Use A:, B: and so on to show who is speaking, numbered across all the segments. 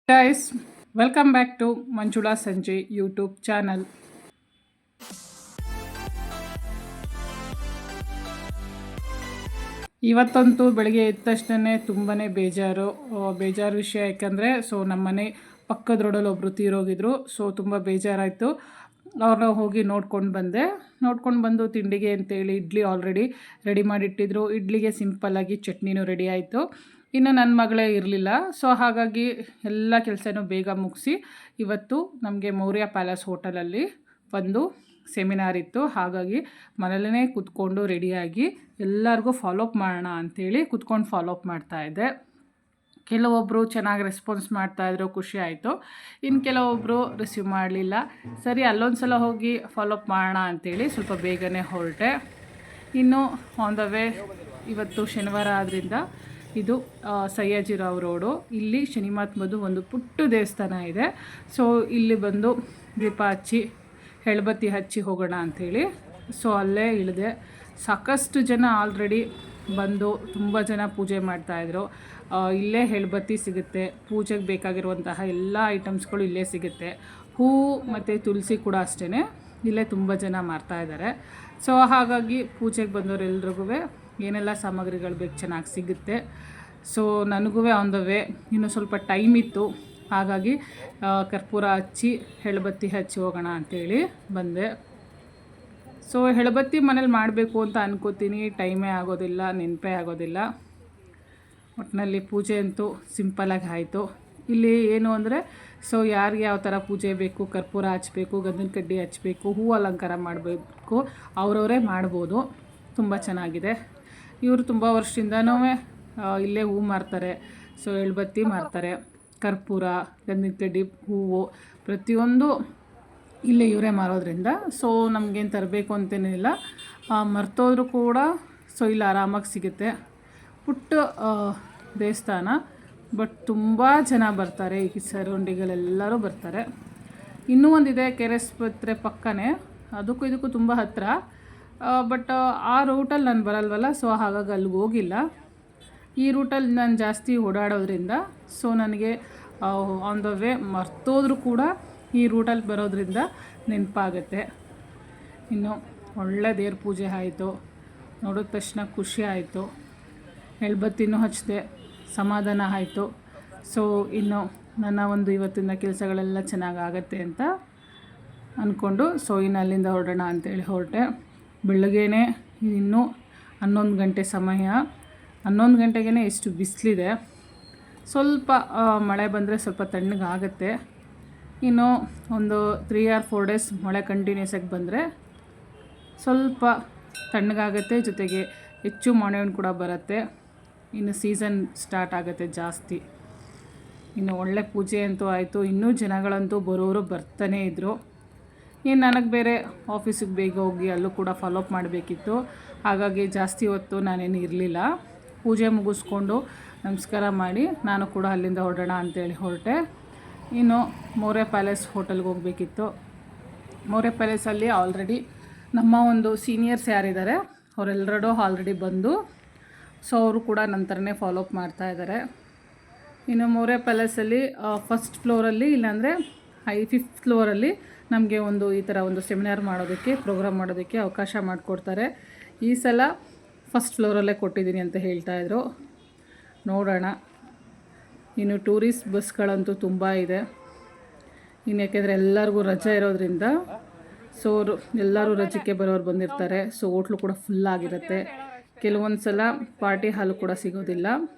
A: Guys, welcome back to Manjula Sanjay YouTube channel. ಇವತ್ತಂತೂ ಬೆಳಗ್ಗೆ ಎದ್ದ ತಕ್ಷಣ ತುಂಬಾ ಬೇಜಾರು ವಿಷಯ. ಯಾಕಂದರೆ ನಮ್ಮನೆ ಪಕ್ಕದ ರೋಡಲ್ಲಿ ಒಬ್ಬರು ತೀರೋಗಿದ್ರು. ತುಂಬ ಬೇಜಾರಾಯಿತು. ಅವ್ರನ್ನ ಹೋಗಿ ನೋಡ್ಕೊಂಡು ಬಂದು ತಿಂಡಿಗೆ ಅಂತೇಳಿ ಇಡ್ಲಿ ಆಲ್ರೆಡಿ ರೆಡಿ ಮಾಡಿಟ್ಟಿದ್ರು. ಇಡ್ಲಿಗೆ ಸಿಂಪಲ್ಲಾಗಿ ಚಟ್ನಿನೂ ರೆಡಿ ಆಯಿತು. ಇನ್ನು ನನ್ನ ಮಗಳೇ ಇರಲಿಲ್ಲ. ಹಾಗಾಗಿ ಎಲ್ಲ ಕೆಲಸನೂ ಬೇಗ ಮುಗಿಸಿ ಇವತ್ತು ನಮಗೆ ಮೌರ್ಯ ಪ್ಯಾಲೇಸ್ ಹೋಟೆಲಲ್ಲಿ ಒಂದು ಸೆಮಿನಾರ್ ಇತ್ತು. ಹಾಗಾಗಿ ಮನೇಲೇ ಕೂತ್ಕೊಂಡು ರೆಡಿಯಾಗಿ ಎಲ್ಲರಿಗೂ ಫಾಲೋಅಪ್ ಮಾಡೋಣ ಅಂಥೇಳಿ ಕೂತ್ಕೊಂಡು ಫಾಲೋಅಪ್ ಮಾಡ್ತಾಯಿದ್ದೆ. ಕೆಲವೊಬ್ಬರು ಚೆನ್ನಾಗಿ ರೆಸ್ಪಾನ್ಸ್ ಮಾಡ್ತಾಯಿದ್ರು, ಖುಷಿ ಆಯಿತು. ಇನ್ನು ಕೆಲವೊಬ್ಬರು ರಿಸೀವ್ ಮಾಡಲಿಲ್ಲ. ಸರಿ, ಅಲ್ಲೊಂದು ಸಲ ಹೋಗಿ ಫಾಲೋಅಪ್ ಮಾಡೋಣ ಅಂಥೇಳಿ ಸ್ವಲ್ಪ ಬೇಗನೆ ಹೊರಟೆ. ಇನ್ನು ಆನ್ ದ ವೇ ಇವತ್ತು ಶನಿವಾರ ಆದ್ದರಿಂದ ಇದು ಸಯ್ಯಾಜಿರಾವ್ ರೋಡು. ಇಲ್ಲಿ ಶನಿಮಾತ್ಮದು ಒಂದು ಪುಟ್ಟ ದೇವಸ್ಥಾನ ಇದೆ. ಇಲ್ಲಿ ಬಂದು ದೀಪ ಹಚ್ಚಿ ಎಳ್ಬತ್ತಿ ಹಚ್ಚಿ ಹೋಗೋಣ ಅಂಥೇಳಿ ಅಲ್ಲೇ ಇಳಿದೆ. ಸಾಕಷ್ಟು ಜನ ಆಲ್ರೆಡಿ ಬಂದು ತುಂಬ ಜನ ಪೂಜೆ ಮಾಡ್ತಾಯಿದ್ರು. ಇಲ್ಲೇ ಎಳ್ಬತ್ತಿ ಸಿಗುತ್ತೆ, ಪೂಜೆಗೆ ಬೇಕಾಗಿರುವಂತಹ ಎಲ್ಲ ಐಟಮ್ಸ್ಗಳು ಇಲ್ಲೇ ಸಿಗುತ್ತೆ. ಹೂವು ಮತ್ತು ತುಳಸಿ ಕೂಡ ಅಷ್ಟೇ ಇಲ್ಲೇ ತುಂಬ ಜನ ಮಾರ್ತಾಯಿದ್ದಾರೆ. ಹಾಗಾಗಿ ಪೂಜೆಗೆ ಬಂದವರೆಲ್ರಿಗೂ ಏನೆಲ್ಲ ಸಾಮಗ್ರಿಗಳು ಬೇಕು ಚೆನ್ನಾಗಿ ಸಿಗುತ್ತೆ. ನನಗೂ ಆನ್ ದ ವೇ ಇನ್ನೂ ಸ್ವಲ್ಪ ಟೈಮ್ ಇತ್ತು. ಹಾಗಾಗಿ ಕರ್ಪೂರ ಹಚ್ಚಿ ಎಳ್ಬತ್ತಿ ಹಚ್ಚಿ ಹೋಗೋಣ ಅಂಥೇಳಿ ಬಂದೆ. ಎಳ್ಬತ್ತಿ ಮನೇಲಿ ಮಾಡಬೇಕು ಅಂತ ಅನ್ಕೋತೀನಿ, ಟೈಮೇ ಆಗೋದಿಲ್ಲ, ನೆನಪೇ ಆಗೋದಿಲ್ಲ. ಒಟ್ಟಿನಲ್ಲಿ ಪೂಜೆ ಅಂತೂ ಸಿಂಪಲಾಗಿ ಆಯಿತು. ಇಲ್ಲಿ ಏನು ಅಂದರೆ ಯಾರಿಗೆ ಯಾವ ಥರ ಪೂಜೆ ಬೇಕು, ಕರ್ಪೂರ ಹಚ್ಚಬೇಕು, ಗಂಧದ ಕಡ್ಡಿ ಹಚ್ಚಬೇಕು, ಹೂವು ಅಲಂಕಾರ ಮಾಡಬೇಕು, ಅವರವರೇ ಮಾಡ್ಬೋದು. ತುಂಬ ಚೆನ್ನಾಗಿದೆ. ಇವರು ತುಂಬ ವರ್ಷದಿಂದನೂ ಇಲ್ಲೇ ಹೂವು ಮಾರ್ತಾರೆ. ಎಳ್ಬತ್ತಿ ಮಾರ್ತಾರೆ, ಕರ್ಪೂರ, ಗಂಧದ ಕಡ್ಡಿ, ಹೂವು ಪ್ರತಿಯೊಂದು ಇಲ್ಲೇ ಇವರೇ ಮಾರೋದ್ರಿಂದ ನಮಗೇನು ತರಬೇಕು ಅಂತೇನಿಲ್ಲ. ಮರ್ತೋದ್ರೂ ಕೂಡ ಇಲ್ಲಿ ಆರಾಮಾಗಿ ಸಿಗುತ್ತೆ. ಪುಟ್ಟ ದೇವಸ್ಥಾನ, ಬಟ್ ತುಂಬ ಜನ ಬರ್ತಾರೆ. ಈ ಸರೌಂಡಿಗಳೆಲ್ಲರೂ ಬರ್ತಾರೆ. ಇನ್ನೂ ಒಂದಿದೆ ಕೆರೆ ಆಸ್ಪತ್ರೆ ಪಕ್ಕನೇ, ಅದಕ್ಕೂ ಇದಕ್ಕೂ ತುಂಬ ಹತ್ತಿರ. ಬಟ್ ಆ ರೂಟಲ್ಲಿ ನಾನು ಬರಲ್ವಲ್ಲ, ಹಾಗಾಗಿ ಅಲ್ಲಿಗೆ ಹೋಗಿಲ್ಲ. ಈ ರೂಟಲ್ಲಿ ನಾನು ಜಾಸ್ತಿ ಓಡಾಡೋದ್ರಿಂದ ನನಗೆ ಆನ್ ದ ವೇ ಮರ್ತೋದ್ರೂ ಕೂಡ ಈ ರೂಟಲ್ಲಿ ಬರೋದ್ರಿಂದ ನೆನಪಾಗುತ್ತೆ. ಇನ್ನು ಒಳ್ಳೆ ದೇವ್ರ ಪೂಜೆ ಆಯಿತು. ನೋಡಿದ ತಕ್ಷಣ ಖುಷಿ ಆಯಿತು. ಎಳ್ಬತ್ತಿನೂ ಹಚ್ಚಿದೆ, ಸಮಾಧಾನ ಆಯಿತು. ಇನ್ನು ನನ್ನ ಒಂದು ಇವತ್ತಿನ ಕೆಲಸಗಳೆಲ್ಲ ಚೆನ್ನಾಗಾಗತ್ತೆ ಅಂತ ಅಂದ್ಕೊಂಡು ಇನ್ನು ಅಲ್ಲಿಂದ ಹೊರಡೋಣ ಅಂತೇಳಿ ಹೊರಟೆ. ಬೆಳಗ್ಗೆನೇ ಇನ್ನೂ 11 ಗಂಟೆ ಸಮಯ. 11 ಗಂಟೆಗೇ ಎಷ್ಟು ಬಿಸಿಲಿದೆ. ಸ್ವಲ್ಪ ಮಳೆ ಬಂದರೆ ಸ್ವಲ್ಪ ತಣ್ಣಗಾಗುತ್ತೆ. ಇನ್ನು ಒಂದು 3 or 4 ಡೇಸ್ ಮಳೆ ಕಂಟಿನ್ಯೂಸ್ ಆಗಿ ಬಂದರೆ ಸ್ವಲ್ಪ ತಣ್ಣಗಾಗುತ್ತೆ. ಜೊತೆಗೆ ಹೆಚ್ಚು ಮಾನ್ಸೂನ್ ಕೂಡ ಬರುತ್ತೆ. ಇನ್ನು ಸೀಸನ್ ಸ್ಟಾರ್ಟ್ ಆಗುತ್ತೆ ಜಾಸ್ತಿ. ಇನ್ನು ಒಳ್ಳೆ ಪೂಜೆ ಅಂತೂ ಆಯಿತು. ಇನ್ನೂ ಜನಗಳಂತೂ ಬರೋರು ಬರ್ತಾನೇ ಇದ್ದರು. ಇನ್ನು ನನಗೆ ಬೇರೆ ಆಫೀಸಿಗೆ ಬೇಗ ಹೋಗಿ ಅಲ್ಲೂ ಕೂಡ ಫಾಲೋಅಪ್ ಮಾಡಬೇಕಿತ್ತು. ಹಾಗಾಗಿ ಜಾಸ್ತಿ ಹೊತ್ತು ನಾನೇನು ಇರಲಿಲ್ಲ. ಪೂಜೆ ಮುಗಿಸ್ಕೊಂಡು ನಮಸ್ಕಾರ ಮಾಡಿ ನಾನು ಕೂಡ ಅಲ್ಲಿಂದ ಹೊರಡೋಣ ಅಂತೇಳಿ ಹೊರಟೆ. ಇನ್ನು ಮೌರ್ಯ ಪ್ಯಾಲೇಸ್ ಹೋಟೆಲ್ಗೆ ಹೋಗಬೇಕಿತ್ತು. ಮೌರ್ಯ ಪ್ಯಾಲೇಸಲ್ಲಿ ಆಲ್ರೆಡಿ ನಮ್ಮ ಒಂದು ಸೀನಿಯರ್ಸ್ ಯಾರಿದ್ದಾರೆ ಅವರೆಲ್ಲರೂ ಆಲ್ರೆಡಿ ಬಂದು ಅವರು ಕೂಡ ನಂತರನೇ ಫಾಲೋಅಪ್ ಮಾಡ್ತಾಯಿದ್ದಾರೆ. ಇನ್ನು ಮೌರ್ಯ ಪ್ಯಾಲೇಸಲ್ಲಿ ಫಸ್ಟ್ ಫ್ಲೋರಲ್ಲಿ, ಇಲ್ಲಾಂದರೆ 5th ಫ್ಲೋರಲ್ಲಿ ನಮಗೆ ಈ ಥರ ಒಂದು ಸೆಮಿನಾರ್ ಮಾಡೋದಕ್ಕೆ, ಪ್ರೋಗ್ರಾಮ್ ಮಾಡೋದಕ್ಕೆ ಅವಕಾಶ ಮಾಡಿಕೊಡ್ತಾರೆ. ಈ ಸಲ ಫಸ್ಟ್ ಫ್ಲೋರಲ್ಲೇ ಕೊಟ್ಟಿದ್ದೀನಿ ಅಂತ ಹೇಳ್ತಾಯಿದ್ರು. ನೋಡೋಣ. ಇನ್ನು ಟೂರಿಸ್ಟ್ ಬಸ್ಗಳಂತೂ ತುಂಬ ಇದೆ. ಇನ್ನು ಯಾಕೆಂದರೆ ಎಲ್ಲರಿಗೂ ರಜೆ ಇರೋದ್ರಿಂದ ಎಲ್ಲರೂ ರಜಕ್ಕೆ ಬರೋರು ಬಂದಿರ್ತಾರೆ. ಹೋಟ್ಲು ಕೂಡ ಫುಲ್ಲಾಗಿರುತ್ತೆ. ಕೆಲವೊಂದು ಸಲ ಪಾರ್ಟಿ ಹಾಲು ಕೂಡ ಸಿಗೋದಿಲ್ಲ.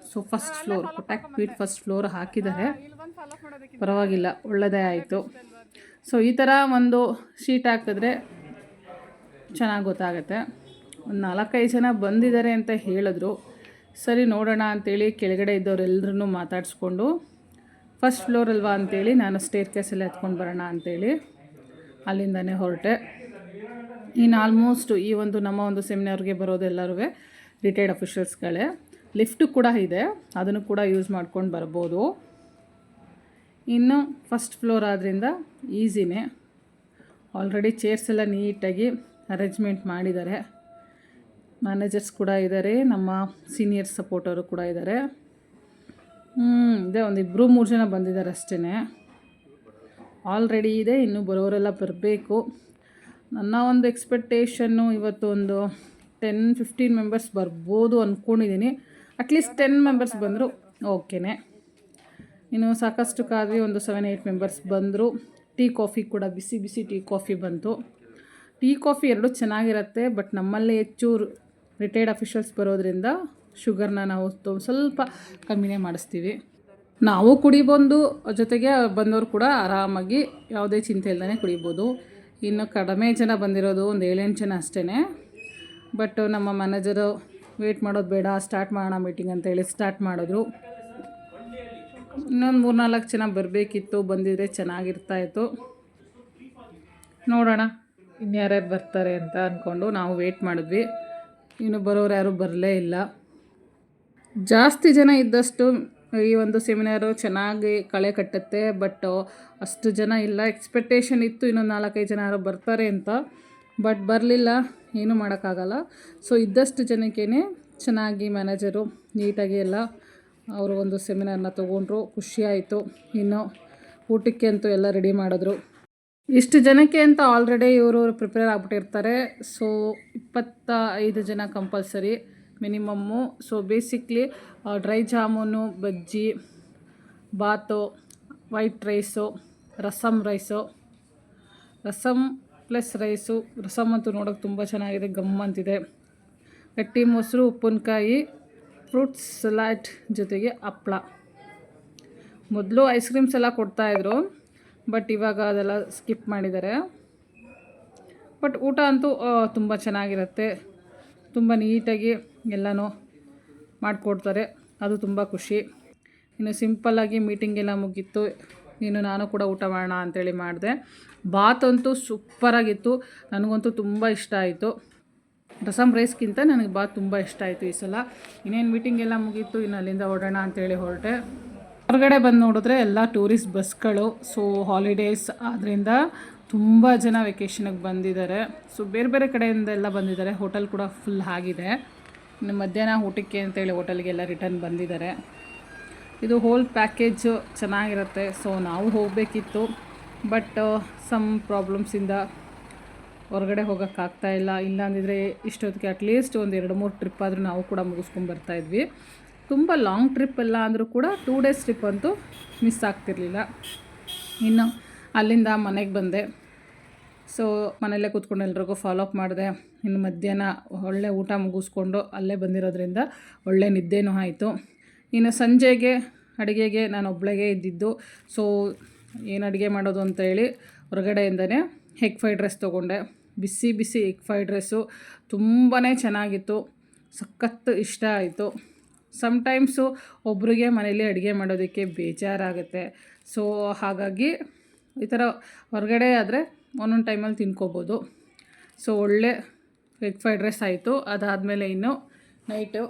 A: ಫಸ್ಟ್ ಫ್ಲೋರ್ ಕೊಟ್ಟಾಕ್ ಪೀಟ್ ಫಸ್ಟ್ ಫ್ಲೋರ್ ಹಾಕಿದ್ದಾರೆ, ಪರವಾಗಿಲ್ಲ, ಒಳ್ಳೆಯದೇ ಆಯಿತು. ಈ ಥರ ಒಂದು ಶೀಟ್ ಹಾಕಿದ್ರೆ ಚೆನ್ನಾಗಿ ಗೊತ್ತಾಗುತ್ತೆ. ಒಂದು 4-5 ಜನ ಬಂದಿದ್ದಾರೆ ಅಂತ ಹೇಳಿದ್ರು. ಸರಿ ನೋಡೋಣ ಅಂಥೇಳಿ ಕೆಳಗಡೆ ಇದ್ದವರೆಲ್ಲರೂ ಮಾತಾಡಿಸ್ಕೊಂಡು ಫಸ್ಟ್ ಫ್ಲೋರ್ ಅಲ್ವಾ ಅಂಥೇಳಿ ನಾನು ಸ್ಟೇರ್ ಕೇಸಲ್ಲಿ ಹತ್ಕೊಂಡು ಬರೋಣ ಅಂಥೇಳಿ ಅಲ್ಲಿಂದನೇ ಹೊರಟೆ. ಇನ್ನು ಆಲ್ಮೋಸ್ಟ್ ಈ ನಮ್ಮ ಒಂದು ಸೆಮಿನಾರ್ಗೆ ಬರೋದೆಲ್ಲರೂ ರಿಟೈರ್ಡ್ ಅಫಿಷಿಯಲ್ಸ್ಗಳೇ. ಲಿಫ್ಟು ಕೂಡ ಇದೆ, ಅದನ್ನು ಕೂಡ ಯೂಸ್ ಮಾಡ್ಕೊಂಡು ಬರ್ಬೋದು. ಇನ್ನು ಫಸ್ಟ್ ಫ್ಲೋರ್ ಆದ್ದರಿಂದ ಈಸಿನೇ. ಆಲ್ರೆಡಿ ಚೇರ್ಸ್ ಎಲ್ಲ ನೀಟಾಗಿ ಅರೇಂಜ್ಮೆಂಟ್ ಮಾಡಿದ್ದಾರೆ. ಮ್ಯಾನೇಜರ್ಸ್ ಕೂಡ ಇದ್ದಾರೆ, ನಮ್ಮ ಸೀನಿಯರ್ ಸಪೋರ್ಟರು ಕೂಡ ಇದ್ದಾರೆ. ಇದೇ ಒಂದು 2-3 ಜನ ಬಂದಿದ್ದಾರೆ ಅಷ್ಟೇ. ಆಲ್ರೆಡಿ ಇದೆ, ಇನ್ನು ಬರೋರೆಲ್ಲ ಬರಬೇಕು. ನನ್ನ ಒಂದು ಎಕ್ಸ್ಪೆಕ್ಟೇಷನ್ನು ಇವತ್ತು ಒಂದು 10-15 ಮೆಂಬರ್ಸ್ ಬರ್ಬೋದು ಅಂದ್ಕೊಂಡಿದ್ದೀನಿ. ಅಟ್ಲೀಸ್ಟ್ 10 ಮೆಂಬರ್ಸ್ ಬಂದರು ಓಕೆನೇ. ಇನ್ನು ಸಾಕಷ್ಟು ಕಾದ್ವಿ, ಒಂದು 7-8 ಮೆಂಬರ್ಸ್ ಬಂದರು. ಟೀ ಕಾಫಿ ಕೂಡ ಬಿಸಿ ಬಿಸಿ ಟೀ ಕಾಫಿ ಬಂತು. ಟೀ ಕಾಫಿ ಎರಡೂ ಚೆನ್ನಾಗಿರುತ್ತೆ, ಬಟ್ ನಮ್ಮಲ್ಲಿ ಹೆಚ್ಚು ರಿಟೈರ್ಡ್ ಅಫಿಷಿಯಲ್ಸ್ ಬರೋದ್ರಿಂದ ಶುಗರ್ನ ನಾವು ಸ್ವಲ್ಪ ಕಮ್ಮಿನೇ ಮಾಡಿಸ್ತೀವಿ. ನಾವು ಕುಡಿಬೋದು, ಜೊತೆಗೆ ಬಂದವರು ಕೂಡ ಆರಾಮಾಗಿ ಯಾವುದೇ ಚಿಂತೆ ಇಲ್ಲದೇ ಕುಡಿಬೋದು. ಇನ್ನು ಕಡಿಮೆ ಜನ ಬಂದಿರೋದು, ಒಂದು 7-8 ಜನ ಅಷ್ಟೇ. ಬಟ್ ನಮ್ಮ ಮ್ಯಾನೇಜರು ವೇಟ್ ಮಾಡೋದು ಬೇಡ, ಸ್ಟಾರ್ಟ್ ಮಾಡೋಣ ಮೀಟಿಂಗ್ ಅಂತೇಳಿ ಸ್ಟಾರ್ಟ್ ಮಾಡಿದ್ರು. ಇನ್ನೊಂದು 3-4 ಜನ ಬರಬೇಕಿತ್ತು, ಬಂದಿದ್ರೆ ಚೆನ್ನಾಗಿರ್ತಾಯಿತ್ತು. ನೋಡೋಣ ಇನ್ಯಾರ್ಯಾರು ಬರ್ತಾರೆ ಅಂತ ಅಂದ್ಕೊಂಡು ನಾವು ವೇಟ್ ಮಾಡಿದ್ವಿ. ಇನ್ನು ಬರೋರು ಯಾರೂ ಬರಲೇ ಇಲ್ಲ. ಜಾಸ್ತಿ ಜನ ಇದ್ದಷ್ಟು ಈ ಒಂದು ಸೆಮಿನಾರು ಚೆನ್ನಾಗಿ ಕಳೆ ಕಟ್ಟುತ್ತೆ. ಬಟ್ ಅಷ್ಟು ಜನ ಇಲ್ಲ. ಎಕ್ಸ್ಪೆಕ್ಟೇಷನ್ ಇತ್ತು ಇನ್ನೊಂದು 4-5 ಜನ ಯಾರೋ ಬರ್ತಾರೆ ಅಂತ, ಬಟ್ ಬರಲಿಲ್ಲ, ಏನೂ ಮಾಡೋಕ್ಕಾಗಲ್ಲ. ಸೊ ಇದ್ದಷ್ಟು ಜನಕ್ಕೇ ಚೆನ್ನಾಗಿ ಮ್ಯಾನೇಜರು ನೀಟಾಗಿ ಎಲ್ಲ ಅವರು ಒಂದು ಸೆಮಿನಾರ್ನ ತೊಗೊಂಡ್ರು. ಖುಷಿಯಾಯಿತು. ಇನ್ನು ಊಟಕ್ಕೆ ಅಂತೂ ಎಲ್ಲ ರೆಡಿ ಮಾಡಿದ್ರು. ಇಷ್ಟು ಜನಕ್ಕೆ ಅಂತ ಆಲ್ರೆಡಿ ಇವರು ಪ್ರಿಪೇರ್ ಆಗಿಬಿಟ್ಟಿರ್ತಾರೆ. ಸೊ 25 ಜನ compulsory minimum. So basically dry jamun, bajji, ಬಾತು, white rice, rasam plus rice. Rasam ಅಂತೂ ನೋಡೋಕೆ ತುಂಬ ಚೆನ್ನಾಗಿದೆ, ಗಮ್ಮಂತಿದೆ. ಗಟ್ಟಿ ಮೊಸರು, ಉಪ್ಪಿನಕಾಯಿ, ಫ್ರೂಟ್ಸ್ ಸಲಾಡ್ ಜೊತೆಗೆ ಹಪ್ಪಳ. ಮೊದಲು ಐಸ್ ಕ್ರೀಮ್ಸ್ ಎಲ್ಲ ಕೊಡ್ತಾಯಿದ್ರು, ಬಟ್ ಇವಾಗ ಅದೆಲ್ಲ ಸ್ಕಿಪ್ ಮಾಡಿದ್ದಾರೆ. ಬಟ್ ಊಟ ಅಂತೂ ತುಂಬ ಚೆನ್ನಾಗಿರುತ್ತೆ, ತುಂಬ ನೀಟಾಗಿ ಎಲ್ಲನೂ ಮಾಡಿಕೊಡ್ತಾರೆ, ಅದು ತುಂಬ ಖುಷಿ. ಇನ್ನು ಸಿಂಪಲ್ಲಾಗಿ ಮೀಟಿಂಗೆಲ್ಲ ಮುಗೀತು. ಇನ್ನು ನಾನು ಕೂಡ ಊಟ ಮಾಡೋಣ ಅಂಥೇಳಿ ಮಾಡಿದೆ. ಬಾತ್ ಅಂತೂ ಸೂಪರಾಗಿತ್ತು, ನನಗಂತೂ ತುಂಬ ಇಷ್ಟ ಆಯಿತು. ರಸಮ್ ರೈಸ್ಗಿಂತ ನನಗೆ ಬಾತ್ ತುಂಬ ಇಷ್ಟ ಆಯಿತು ಈ ಸಲ. ಇನ್ನೇನು ಮೀಟಿಂಗ್ ಎಲ್ಲ ಮುಗೀತು, ಇನ್ನು ಅಲ್ಲಿಂದ ಹೊರಡೋಣ ಅಂಥೇಳಿ ಹೊರಟೆ. ಹೊರಗಡೆ ಬಂದು ನೋಡಿದ್ರೆ ಎಲ್ಲ ಟೂರಿಸ್ಟ್ ಬಸ್ಗಳು. ಸೊ ಹಾಲಿಡೇಸ್ ಆದ್ದರಿಂದ ತುಂಬ ಜನ ವೆಕೇಷನಿಗೆ ಬಂದಿದ್ದಾರೆ. ಸೊ ಬೇರೆ ಬೇರೆ ಕಡೆಯಿಂದ ಎಲ್ಲ ಬಂದಿದ್ದಾರೆ. ಹೋಟೆಲ್ ಕೂಡ ಫುಲ್ ಆಗಿದೆ. ಇನ್ನು ಮಧ್ಯಾಹ್ನ ಊಟಕ್ಕೆ ಅಂತೇಳಿ ಹೋಟೆಲ್ಗೆಲ್ಲ ರಿಟರ್ನ್ ಬಂದಿದ್ದಾರೆ. ಇದು ಹೋಲ್ ಪ್ಯಾಕೇಜು ಚೆನ್ನಾಗಿರುತ್ತೆ. ಸೊ ನಾವು ಹೋಗಬೇಕಿತ್ತು, ಬಟ್ ಸಮ್ ಪ್ರಾಬ್ಲಮ್ಸಿಂದ ಹೊರಗಡೆ ಹೋಗೋಕ್ಕಾಗ್ತಾಯಿಲ್ಲ. ಇಲ್ಲಾಂದಿದ್ರೆ ಇಷ್ಟೊತ್ತಿಗೆ ಅಟ್ಲೀಸ್ಟ್ ಒಂದು 2-3 ಟ್ರಿಪ್ ಆದರೂ ನಾವು ಕೂಡ ಮುಗಿಸ್ಕೊಂಡ್ಬರ್ತಾಯಿದ್ವಿ. ತುಂಬ ಲಾಂಗ್ ಟ್ರಿಪ್ ಎಲ್ಲ ಅಂದರೂ ಕೂಡ 2 ಡೇಸ್ ಟ್ರಿಪ್ ಅಂತೂ ಮಿಸ್ ಆಗ್ತಿರಲಿಲ್ಲ. ಇನ್ನು ಅಲ್ಲಿಂದ ಮನೆಗೆ ಬಂದೆ. ಸೊ ಮನೆಯಲ್ಲೇ ಕೂತ್ಕೊಂಡು ಎಲ್ರಿಗೂ ಫಾಲೋಅಪ್ ಮಾಡಿದೆ. ಇನ್ನು ಮಧ್ಯಾಹ್ನ ಒಳ್ಳೆ ಊಟ ಮುಗಿಸ್ಕೊಂಡು ಅಲ್ಲೇ ಬಂದಿರೋದ್ರಿಂದ ಒಳ್ಳೆ ನಿದ್ದೆನೂ ಆಯಿತು. ಇನ್ನು ಸಂಜೆಗೆ ಅಡುಗೆಗೆ ನಾನು ಒಬ್ಬಳಿಗೆ ಇದ್ದಿದ್ದು. ಸೊ ಏನು ಅಡುಗೆ ಮಾಡೋದು ಅಂತೇಳಿ ಹೊರಗಡೆಯಿಂದನೇ ಎಗ್ ಫ್ರೈಡ್ ರೈಸ್ ತೊಗೊಂಡೆ. ಬಿಸಿ ಬಿಸಿ ಎಗ್ ಫ್ರೈಡ್ ರೈಸು ತುಂಬಾ ಚೆನ್ನಾಗಿತ್ತು, ಸಖತ್ತು ಇಷ್ಟ ಆಯಿತು. ಸಮ್ಟೈಮ್ಸು ಒಬ್ರಿಗೆ ಮನೇಲಿ ಅಡುಗೆ ಮಾಡೋದಕ್ಕೆ ಬೇಜಾರಾಗುತ್ತೆ. ಸೊ ಹಾಗಾಗಿ ಈ ಥರ ಹೊರಗಡೆ ಆದರೆ ಒಂದೊಂದು ಟೈಮಲ್ಲಿ ತಿನ್ಕೋಬೋದು. ಸೊ ಒಳ್ಳೆ ಎಗ್ ಫ್ರೈಡ್ ರೈಸ್ ಆಯಿತು. ಅದಾದಮೇಲೆ ಇನ್ನು ನೈಟು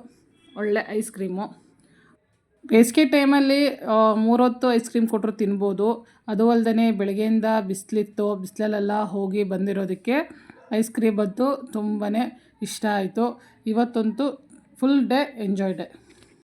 A: ಒಳ್ಳೆ ಐಸ್ ಕ್ರೀಮು. ಬೇಸಿಗೆ ಟೈಮಲ್ಲಿ 3 ಹೊತ್ತು ಐಸ್ ಕ್ರೀಮ್ ಕೊಟ್ಟರು ತಿನ್ಬೋದು. ಅದು ಅಲ್ಲದೆ ಬೆಳಗ್ಗೆಯಿಂದ ಬಿಸಿಲಿತ್ತು, ಬಿಸಿಲಲ್ಲೆಲ್ಲ ಹೋಗಿ ಬಂದಿರೋದಕ್ಕೆ ಐಸ್ ಕ್ರೀಮ್ ಅಂತೂ ತುಂಬಾ ಇಷ್ಟ ಆಯಿತು. ಇವತ್ತಂತೂ ಫುಲ್ ಡೇ ಎಂಜಾಯ್ ಡೇ.